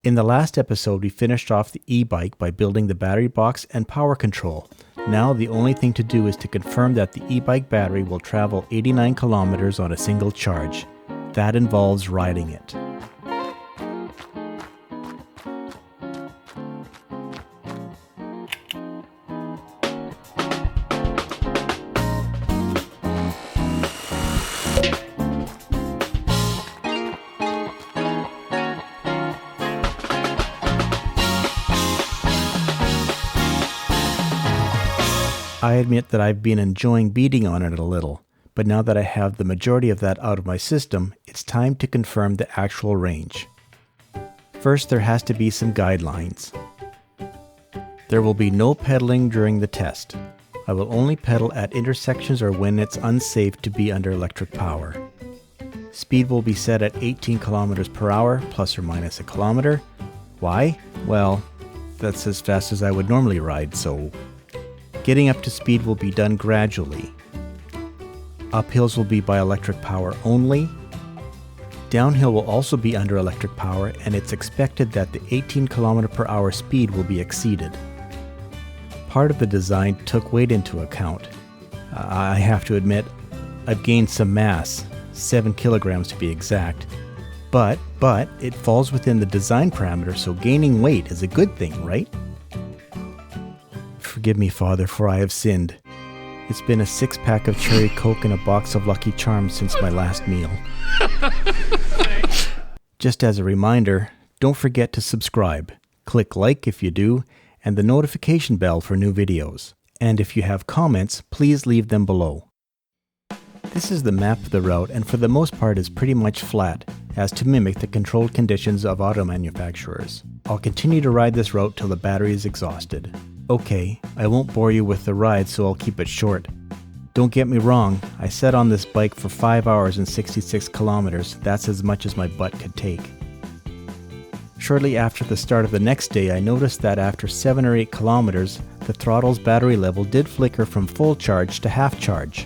In the last episode, we finished off the e-bike by building the battery box and power control. Now the only thing to do is to confirm that the e-bike battery will travel 89 kilometers on a single charge. That involves riding it. I admit that I've been enjoying beating on it a little, but now that I have the majority of that out of my system, it's time to confirm the actual range. First, there has to be some guidelines. There will be no pedaling during the test. I will only pedal at intersections or when it's unsafe to be under electric power. Speed will be set at 18 kilometers per hour, plus or minus a kilometer. Why? Well, that's as fast as I would normally ride, so getting up to speed will be done gradually. Uphills will be by electric power only. Downhill will also be under electric power, and it's expected that the 18 km per hour speed will be exceeded. Part of the design took weight into account. I have to admit, I've gained some mass, 7 kilograms to be exact. But it falls within the design parameters, so gaining weight is a good thing, right? Forgive me, Father, for I have sinned. It's been a 6-pack of cherry coke and a box of Lucky Charms since my last meal. Just as a reminder, don't forget to subscribe. Click like if you do, and the notification bell for new videos. And if you have comments, please leave them below. This is the map of the route, and for the most part is pretty much flat, as to mimic the controlled conditions of auto manufacturers. I'll continue to ride this route till the battery is exhausted. Okay, I won't bore you with the ride, so I'll keep it short. Don't get me wrong, I sat on this bike for 5 hours and 66 kilometers. That's as much as my butt could take. Shortly after the start of the next day, I noticed that after 7 or 8 kilometers, the throttle's battery level did flicker from full charge to half charge.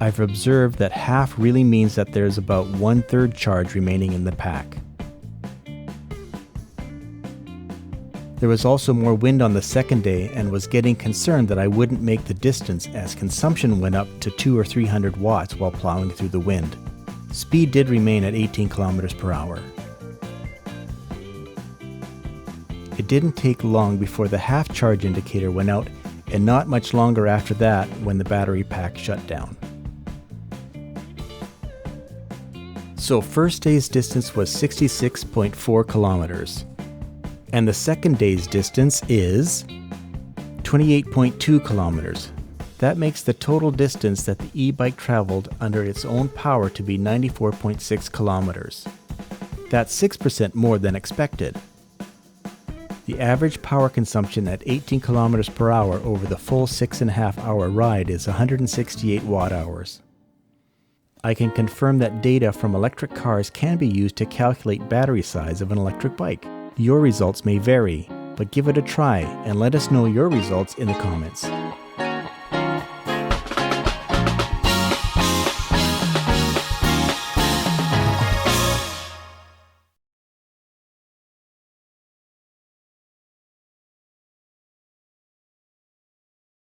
I've observed that half really means that there's about 1/3 charge remaining in the pack. There was also more wind on the second day, and was getting concerned that I wouldn't make the distance as consumption went up to 200 or 300 watts while plowing through the wind. Speed did remain at 18 kilometers per hour. It didn't take long before the half charge indicator went out, and not much longer after that when the battery pack shut down. So first day's distance was 66.4 kilometers. And the second day's distance is 28.2 kilometers. That makes the total distance that the e-bike traveled under its own power to be 94.6 kilometers. That's 6% more than expected. The average power consumption at 18 kilometers per hour over the full 6.5 hour ride is 168 watt hours. I can confirm that data from electric cars can be used to calculate battery size of an electric bike. Your results may vary, but give it a try and let us know your results in the comments.